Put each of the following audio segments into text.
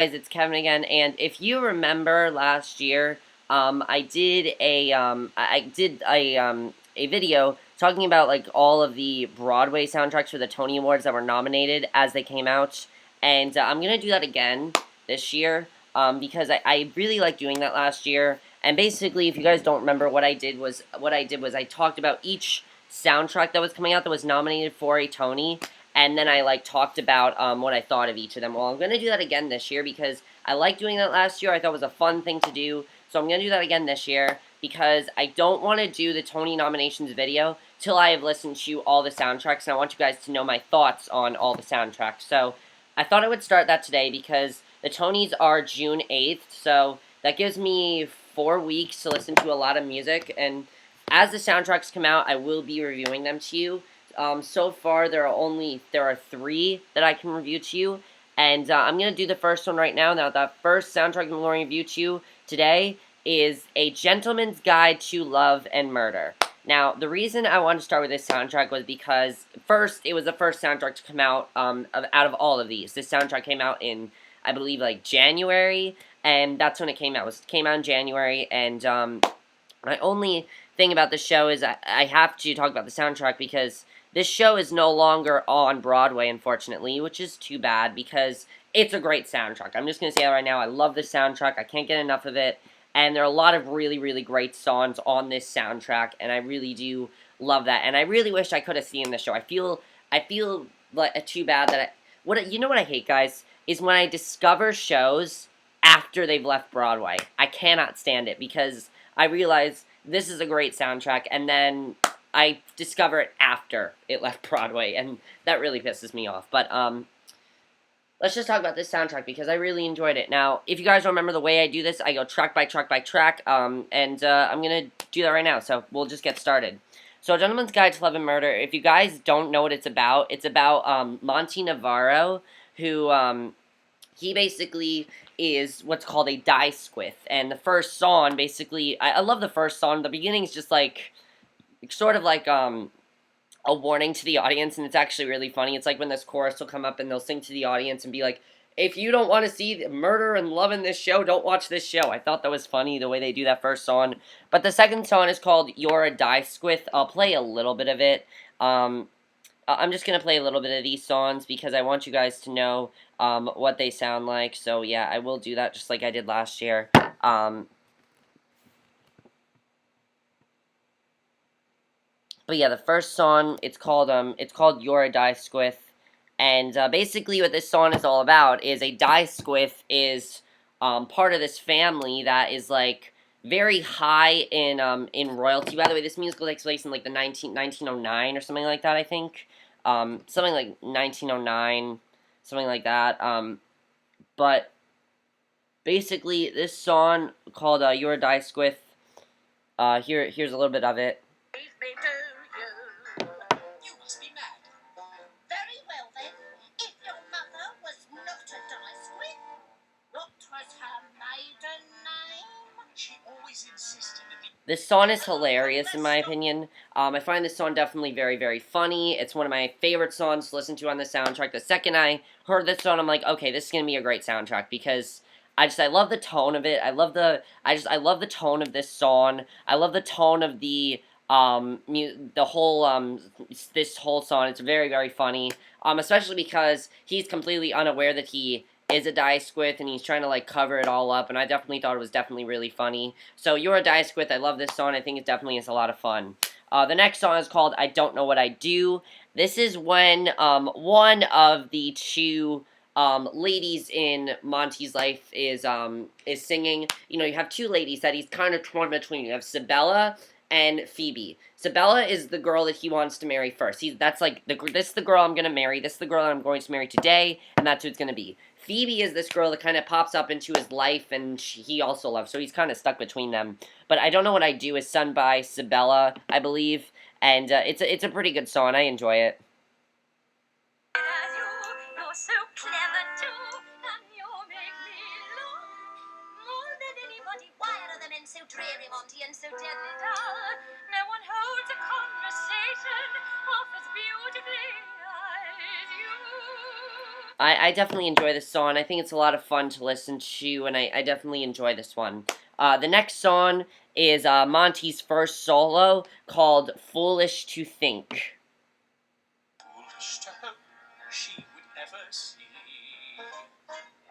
Guys, it's Kevin again, and if you remember last year, I did a video talking about like all of the Broadway soundtracks for the Tony Awards that were nominated as they came out, and I'm gonna do that again this year, because I really liked doing that last year. And basically, if you guys don't remember, what I did was I talked about each soundtrack that was coming out that was nominated for a Tony, and then I like talked about what I thought of each of them. Well, I'm gonna do that again this year because I liked doing that last year. I thought it was a fun thing to do, so I'm gonna do that again this year because I don't want to do the Tony nominations video till I have listened to all the soundtracks, and I want you guys to know my thoughts on all the soundtracks. So I thought I would start that today because the Tonys are June 8th, so that gives me 4 weeks to listen to a lot of music, and as the soundtracks come out, I will be reviewing them to you. So far, there are 3 that I can review to you, and I'm gonna do the first one right now. Now, the first soundtrack I'm going to review to you today is A Gentleman's Guide to Love and Murder. Now, the reason I wanted to start with this soundtrack was because, first, it was the first soundtrack to come out out of all of these. This soundtrack came out in, I believe, like January, and that's when it came out. It came out in January, and my only thing about the show is I have to talk about the soundtrack because this show is no longer on Broadway, unfortunately, which is too bad because it's a great soundtrack. I'm just going to say that right now. I love this soundtrack. I can't get enough of it. And there are a lot of really, really great songs on this soundtrack, and I really do love that. And I really wish I could have seen the show. I feel like too bad that you know what I hate, guys, is when I discover shows after they've left Broadway. I cannot stand it because I realize this is a great soundtrack, and then I discover it after it left Broadway, and that really pisses me off. But, let's just talk about this soundtrack, because I really enjoyed it. Now, if you guys don't remember the way I do this, I go track by track by track, and I'm gonna do that right now, so we'll just get started. So, A Gentleman's Guide to Love and Murder, if you guys don't know what it's about, Monty Navarro, who, he basically is what's called a die squith, and the first song, basically, I love the first song. The beginning's just like, sort of like, a warning to the audience, and it's actually really funny. It's like when this chorus will come up and they'll sing to the audience and be like, if you don't want to see murder and love in this show, don't watch this show. I thought that was funny, the way they do that first song. But the second song is called You're a Die Squith. I'll play a little bit of it. I'm just going to play a little bit of these songs because I want you guys to know what they sound like. So yeah, I will do that just like I did last year. But yeah, the first song, it's called You're a Die Squith. And basically what this song is all about is a die squith is part of this family that is like very high in royalty. By the way, this musical takes place in like the 1909 or something like that, I think. Something like 1909, something like that. But basically this song called You're a Die Squith, here's a little bit of it. You must be mad. Very well then. If your mother was not a die squid, what was her maiden name? She always insisted that This song is hilarious, in my opinion. I find this song definitely very, very funny. It's one of my favorite songs to listen to on the soundtrack. The second I heard this song, I'm like, okay, this is gonna be a great soundtrack because I love the tone of it. I love the tone of this song. I love the tone of this whole song. It's very, very funny. Especially because he's completely unaware that he is a die squith, and he's trying to like cover it all up, and I definitely thought it was definitely really funny. So You're a Die Squith, I love this song. I think it definitely is a lot of fun. The next song is called I Don't Know What I Do. This is when one of the two ladies in Monty's life is singing. You know, you have two ladies that he's kind of torn between. You have Isabella and Phoebe. Isabella is the girl that he wants to marry first. That's like, this is the girl I'm going to marry, this is the girl that I'm going to marry today, and that's who it's going to be. Phoebe is this girl that kind of pops up into his life, and he also loves, so he's kind of stuck between them. But I Don't Know What I Do is sung by Isabella, I believe, and it's a pretty good song. I enjoy it. you're so clever too, and you make me love more than anybody. Why are the men so dreary, Monty, and so deadly dull? No one holds a conversation half as beautifully as you. I definitely enjoy this song. I think it's a lot of fun to listen to, and I definitely enjoy this one. The next song is Monty's first solo called Foolish to Think. Foolish to hope she would ever see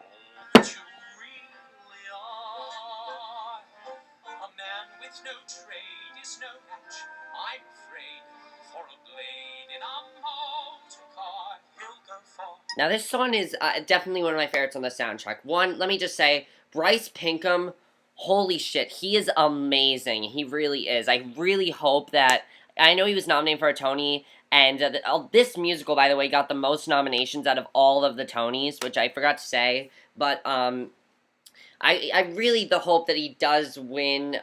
all that you really are. A man with no trade is no match, I'm afraid, for a blade in a motor car. He'll go far. Now, this song is definitely one of my favorites on the soundtrack. One, let me just say, Bryce Pinkham, holy shit, he is amazing. He really is. I really hope that... I know he was nominated for a Tony, and this musical, by the way, got the most nominations out of all of the Tonys, which I forgot to say, but, I really the hope that he does win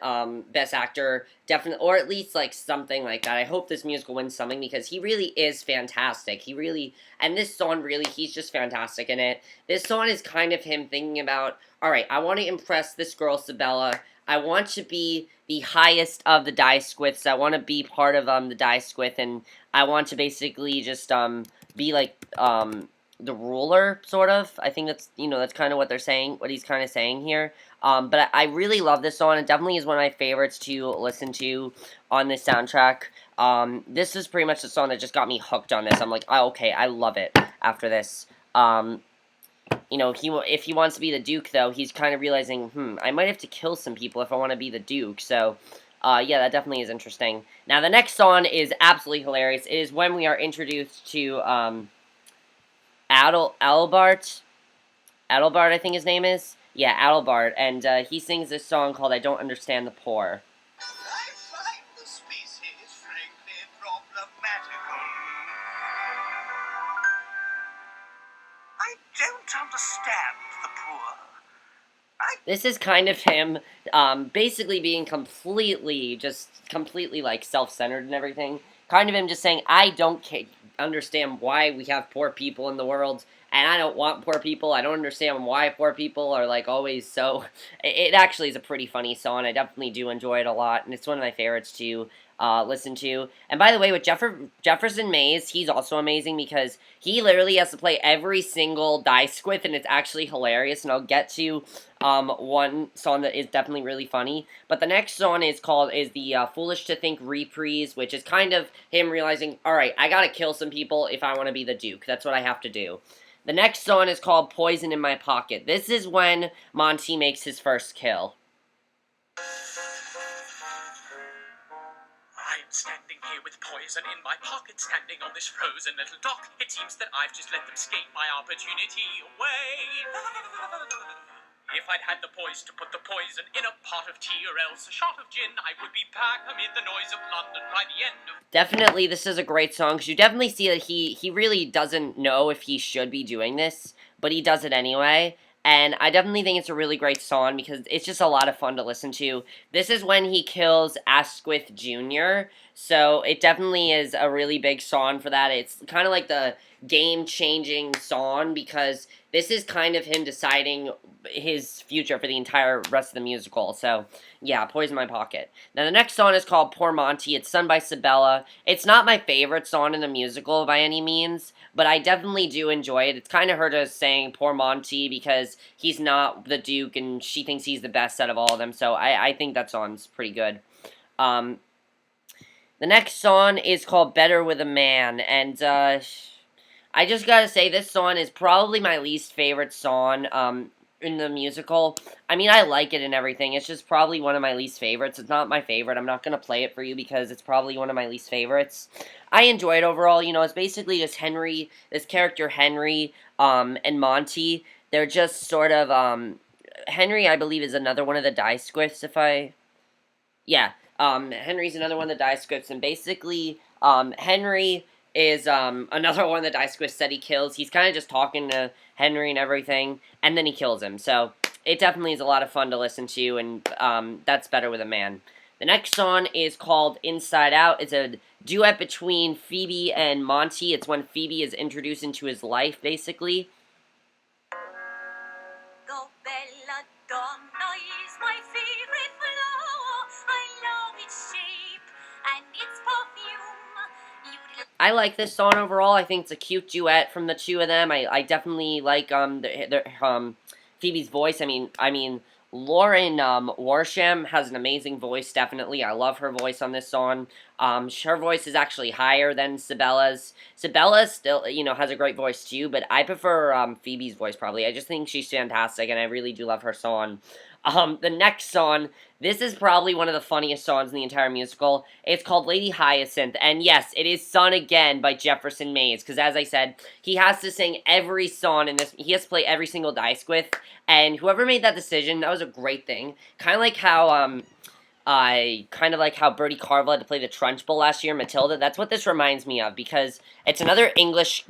Best Actor, definitely, or at least like something like that. I hope this musical wins something because he really is fantastic. He really, and this song really, he's just fantastic in it. This song is kind of him thinking about, all right, I want to impress this girl Isabella. I want to be the highest of the die squiths. I want to be part of the die squith, and I want to basically just be like the ruler, sort of. I think that's, that's kind of what they're saying, what he's kind of saying here. But I really love this song. It definitely is one of my favorites to listen to on this soundtrack. This is pretty much the song that just got me hooked on this. I'm like, oh, okay, I love it after this. If he wants to be the Duke, though, he's kind of realizing, I might have to kill some people if I want to be the Duke, so... yeah, that definitely is interesting. Now, the next song is absolutely hilarious. It is when we are introduced to, Adelbart, I think his name is. Yeah, Adelbart, and he sings this song called "I Don't Understand the Poor." I find the species frankly problematical. I don't understand the poor. This is kind of him, basically being completely, like, self-centered and everything. Kind of him just saying, I don't understand why we have poor people in the world, and I don't want poor people. I don't understand why poor people are, like, always so... It actually is a pretty funny song. I definitely do enjoy it a lot, and it's one of my favorites to listen to. And by the way, with Jefferson Mays, he's also amazing because he literally has to play every single die squith, and it's actually hilarious, and I'll get to one song that is definitely really funny. But the next song is the Foolish to Think reprise, which is kind of him realizing, alright, I gotta kill some people if I want to be the Duke. That's what I have to do. The next song is called Poison in My Pocket. This is when Monty makes his first kill. I'm standing here with poison in my pocket, standing on this frozen little dock. It seems that I've just let them skate my opportunity away. If I'd had the poise to put the poison in a pot of tea or else a shot of gin, I would be back amid the noise of London by the end of... Definitely, this is a great song, because you definitely see that he really doesn't know if he should be doing this, but he does it anyway. And I definitely think it's a really great song because it's just a lot of fun to listen to. This is when he kills Asquith Jr., so it definitely is a really big song for that. It's kind of like the game-changing song because this is kind of him deciding his future for the entire rest of the musical. So, yeah, Poison My Pocket. Now, the next song is called Poor Monty. It's sung by Isabella. It's not my favorite song in the musical by any means, but I definitely do enjoy it. It's kind of her just saying Poor Monty because he's not the Duke and she thinks he's the best out of all of them, so I think that song's pretty good. The next song is called Better With a Man, and I just gotta say, this song is probably my least favorite song in the musical. I mean, I like it and everything, it's just probably one of my least favorites. It's not my favorite. I'm not gonna play it for you because it's probably one of my least favorites. I enjoy it overall. It's basically just Henry, this character Henry, and Monty. They're just sort of, Henry, I believe, is another one of the die squifts, yeah, Henry's another one of the die squifts, and basically, Henry is, another one of the die squifts that he kills. He's kind of just talking to Henry and everything, and then he kills him, so it definitely is a lot of fun to listen to, and, that's Better With a Man. The next song is called Inside Out. It's a duet between Phoebe and Monty. It's when Phoebe is introduced into his life, basically. The bella donna is my favorite flower. I love its shape and its perfume. I like this song overall. I think it's a cute duet from the two of them. I definitely like Phoebe's voice. I mean Lauren Warsham has an amazing voice. Definitely, I love her voice on this song. Her voice is actually higher than Isabella's. Isabella still, has a great voice too, but I prefer Phoebe's voice probably. I just think she's fantastic, and I really do love her song. The next song, this is probably one of the funniest songs in the entire musical. It's called Lady Hyacinth, and yes, it is sung again by Jefferson Mays, because as I said, he has to sing every song in this, he has to play every single dice with, and whoever made that decision, that was a great thing. Kind of like how Bertie Carvel had to play the Trunchbull last year, Matilda. That's what this reminds me of, because it's another English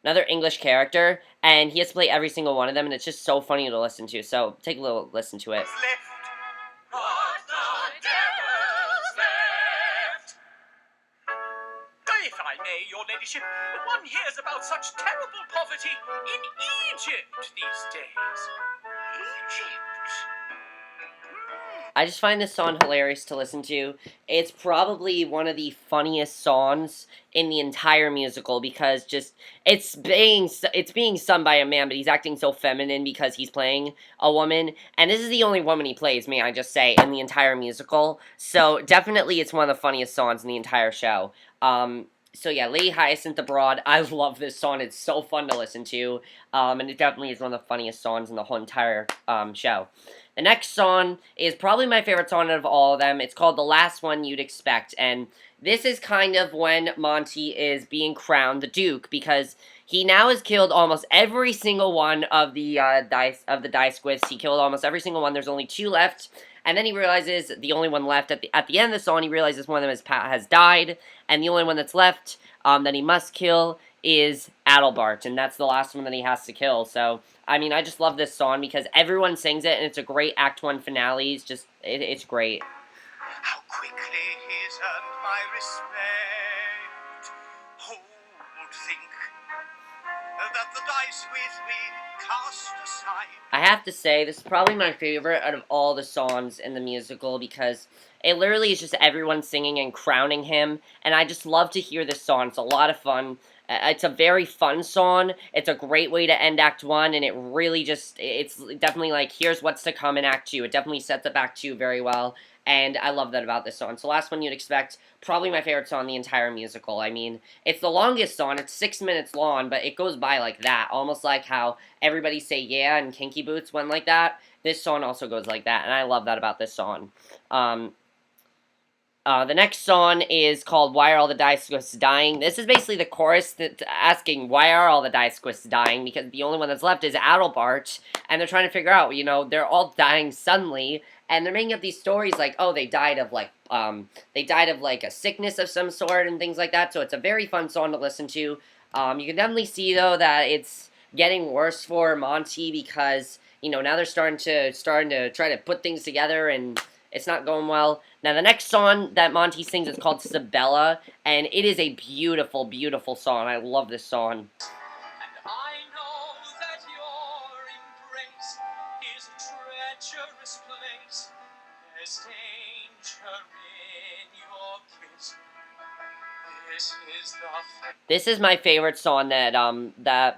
another English character, and he has to play every single one of them, and it's just so funny to listen to. So take a little listen to it. What the devil's left? If I may, your ladyship, one hears about such terrible poverty in Egypt these days. Egypt? I just find this song hilarious to listen to. It's probably one of the funniest songs in the entire musical, because just it's being sung by a man, but he's acting so feminine because he's playing a woman, and this is the only woman he plays, may I just say, in the entire musical. So definitely, it's one of the funniest songs in the entire show. So yeah, Lady Hyacinth Abroad, I love this song. It's so fun to listen to, and it definitely is one of the funniest songs in the whole entire show. The next song is probably my favorite song out of all of them. It's called The Last One You'd Expect, and this is kind of when Monty is being crowned the Duke, because he now has killed almost every single one of the dice squiffs. He killed almost every single one. There's only 2 left, and then he realizes the only one left at the end of the song. He realizes one of them has died, and the only one that's left that he must kill is Adelbart, and that's the last one that he has to kill. So I mean, I just love this song because everyone sings it, and it's a great Act 1 finale. It's great. How quickly he's earned my respect. Who'd think that the dice with we cast aside? I have to say, this is probably my favorite out of all the songs in the musical, because it literally is just everyone singing and crowning him, and I just love to hear this song. It's a lot of fun. It's a very fun song. It's a great way to end Act 1, and it really it's definitely like, here's what's to come in Act 2. It definitely sets up Act 2 very well, and I love that about this song. So Last One You'd Expect, probably my favorite song in the entire musical. I mean, it's the longest song. It's 6 minutes long, but it goes by like that. Almost like how Everybody Say Yeah and Kinky Boots went like that. This song also goes like that, and I love that about this song. The next song is called Why Are All the Dice Squiffs Dying? This is basically the chorus that's asking, why are all the dice squiffs dying? Because the only one that's left is Adelbart, and they're trying to figure out, they're all dying suddenly, and they're making up these stories like, oh, they died of like a sickness of some sort and things like that. So it's a very fun song to listen to. You can definitely see, though, that it's getting worse for Monty, because, now they're starting to try to put things together, and it's not going well. Now, the next song that Monty sings is called Isabella, and it is a beautiful, beautiful song. I love this song. And I know that your embrace is a treacherous place. There's danger in your kiss. This is my favorite song that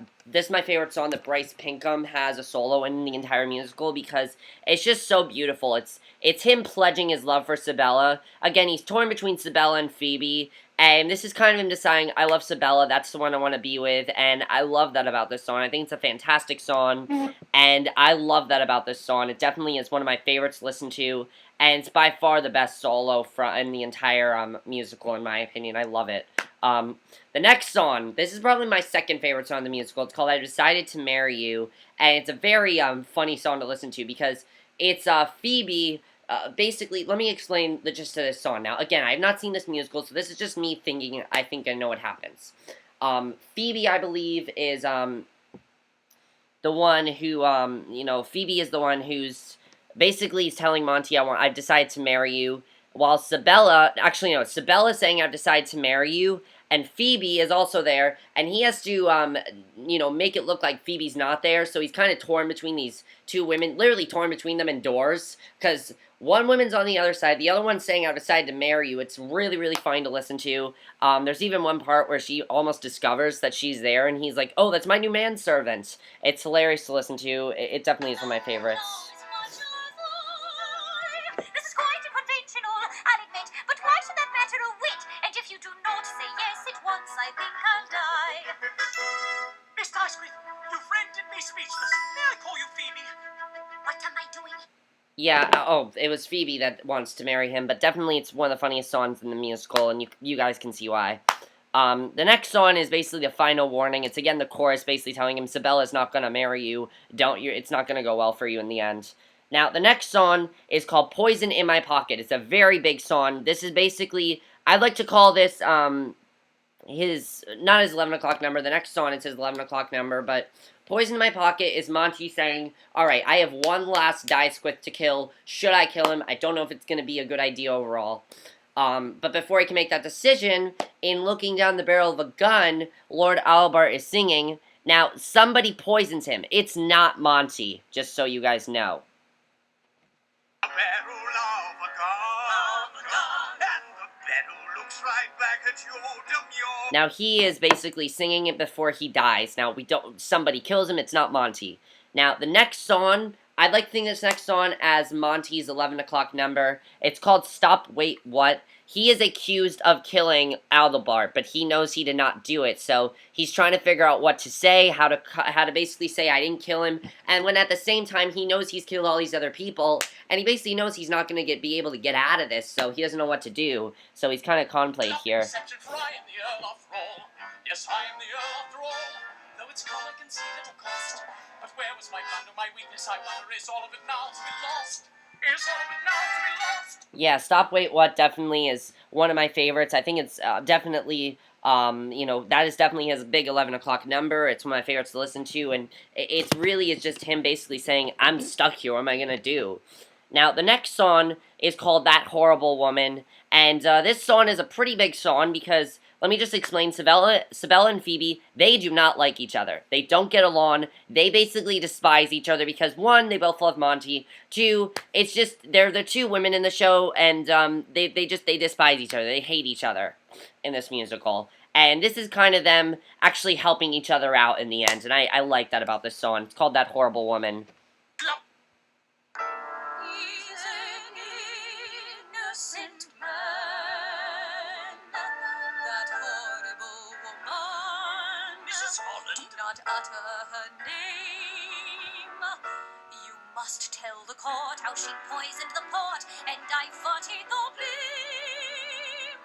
Bryce Pinkham has a solo in the entire musical, because it's just so beautiful. It's him pledging his love for Isabella. Again, he's torn between Isabella and Phoebe, and this is kind of him deciding, I love Isabella, that's the one I want to be with, and I love that about this song. I think it's a fantastic song, and I love that about this song. It definitely is one of my favorites to listen to, and it's by far the best solo in the entire musical, in my opinion. I love it. The next song, this is probably my second favorite song in the musical. It's called I Decided to Marry You, and it's a very funny song to listen to, because it's Phoebe. Basically, let me explain the gist of this song. Now, again, I have not seen this musical, so this is just me thinking, I think I know what happens. Phoebe, I believe, is the one who, Phoebe is the one who's basically telling Monty, I've decided to marry you, while Isabella's saying, I've decided to marry you, and Phoebe is also there, and he has to, make it look like Phoebe's not there, so he's kind of torn between these two women, literally torn between them indoors, because one woman's on the other side, the other one's saying, I decided to marry you. It's really, really fun to listen to. There's even one part where she almost discovers that she's there, and he's like, oh, that's my new manservant. It's hilarious to listen to. It definitely is one of my favorites. This is quite unconventional, I'll admit, but why should that matter a whit? And if you do not say yes at once, I think I'll die. Miss Dicewith, you've rendered me speechless. May I call you Phoebe? What am I doing? Yeah, it was Phoebe that wants to marry him, but definitely it's one of the funniest songs in the musical, and you guys can see why. The next song is basically the final warning. It's again the chorus basically telling him, Isabella's not gonna marry you. It's not gonna go well for you in the end. Now, the next song is called Poison in My Pocket. It's a very big song. This is basically, I'd like to call this, not his 11 o'clock number. The next song, it's his 11 o'clock number, but Poison in My Pocket is Monty saying, alright, I have one last Dicewith to kill. Should I kill him? I don't know if it's going to be a good idea overall. But before he can make that decision, in looking down the barrel of a gun, Lord Albert is singing. Now, somebody poisons him. It's not Monty, just so you guys know. A barrel of a gun, and the barrel looks right back at you, demure. Now, he is basically singing it before he dies. Now, somebody kills him, it's not Monty. Now, the next song, I'd like to think this next song as Monty's 11 o'clock number. It's called Stop, Wait, What? He is accused of killing Aldebart, but he knows he did not do it, so he's trying to figure out what to say, how to basically say, I didn't kill him, and when at the same time he knows he's killed all these other people, and he basically knows he's not going to be able to get out of this, so he doesn't know what to do, so he's kind of contemplating here. For I am the Earl after all. Yes, I am the Earl after all. Though it's come, I can see at a cost. But where was my blunder, my weakness, I wonder, is all of it now to be lost? Is all of it now to be lost? Yeah, Stop, Wait, What definitely is one of my favorites. I think it's definitely, that is definitely his big 11 o'clock number. It's one of my favorites to listen to, and it's really is just him basically saying, I'm stuck here, what am I going to do? Now, the next song is called That Horrible Woman, and this song is a pretty big song because, let me just explain, Isabella and Phoebe, they do not like each other. They don't get along. They basically despise each other because, one, they both love Monty. Two, it's just, they're the two women in the show, and they despise each other. They hate each other in this musical. And this is kind of them actually helping each other out in the end, and I like that about this song. It's called That Horrible Woman. He's an innocent man. That horrible woman Mrs. Holland? did not utter her name. You must tell the court how she poisoned the port and diverted the blame.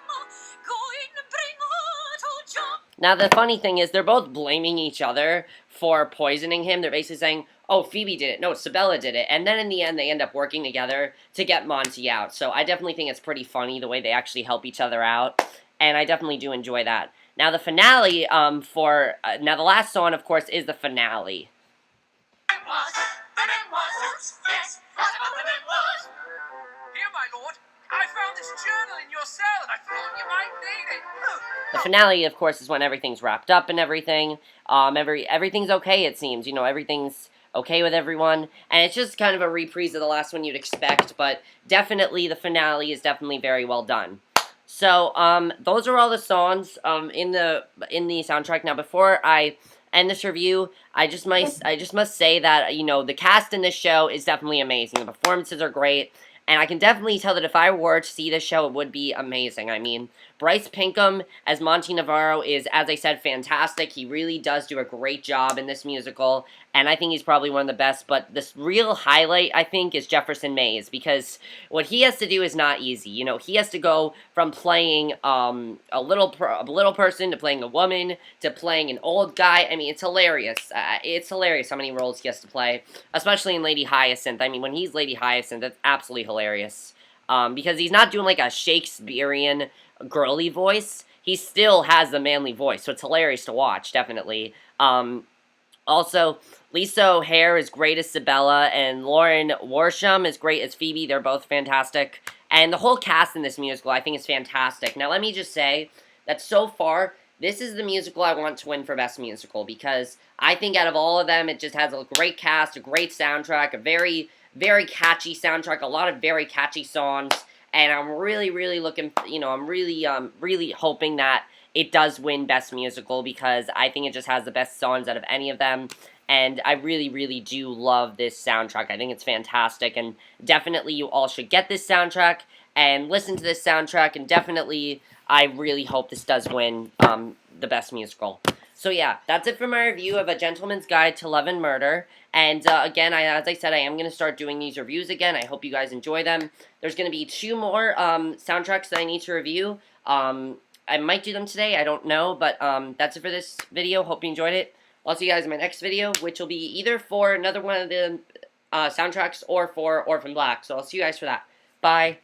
Go in and bring her to John. Now, the funny thing is, they're both blaming each other for poisoning him. They're basically saying, oh, Phoebe did it. No, Isabella did it. And then in the end, they end up working together to get Monty out. So I definitely think it's pretty funny the way they actually help each other out. And I definitely do enjoy that. Now, the finale now, the last song, of course, is the finale. The memoirs, yes, what about the memoirs? Here, my lord, I found this journal in your cell, and I thought you might need it. The finale, of course, is when everything's wrapped up and everything. Everything's okay, it seems. Everything's okay with everyone. And it's just kind of a reprise of the last one you'd expect, but definitely the finale is definitely very well done. So, those are all the songs in the soundtrack. Now, before I end this review, I just must say that, the cast in this show is definitely amazing. The performances are great. And I can definitely tell that if I were to see this show, it would be amazing. I mean, Bryce Pinkham as Monty Navarro is, as I said, fantastic. He really does do a great job in this musical, and I think he's probably one of the best. But this real highlight, I think, is Jefferson Mays, because what he has to do is not easy. He has to go from playing a little person to playing a woman to playing an old guy. I mean, it's hilarious. It's hilarious how many roles he has to play, especially in Lady Hyacinth. I mean, when he's Lady Hyacinth, that's absolutely hilarious. Because he's not doing like a Shakespearean girly voice. He still has the manly voice, so it's hilarious to watch, definitely. Also, Lisa O'Hare is great as Isabella, and Lauren Worsham is great as Phoebe. They're both fantastic. And the whole cast in this musical, I think, is fantastic. Now, let me just say, that so far, this is the musical I want to win for Best Musical, because I think out of all of them, it just has a great cast, a great soundtrack, a very, very catchy soundtrack, a lot of very catchy songs, and I'm really, really looking, I'm really, really hoping that it does win Best Musical, because I think it just has the best songs out of any of them, and I really, really do love this soundtrack. I think it's fantastic, and definitely you all should get this soundtrack, and listen to this soundtrack, and definitely, I really hope this does win, the Best Musical. So yeah, that's it for my review of A Gentleman's Guide to Love and Murder, and again, as I said, I am going to start doing these reviews again. I hope you guys enjoy them. There's going to be 2 more, soundtracks that I need to review. I might do them today, I don't know, but, that's it for this video. Hope you enjoyed it. I'll see you guys in my next video, which will be either for another one of the, soundtracks or for Orphan Black. So I'll see you guys for that. Bye.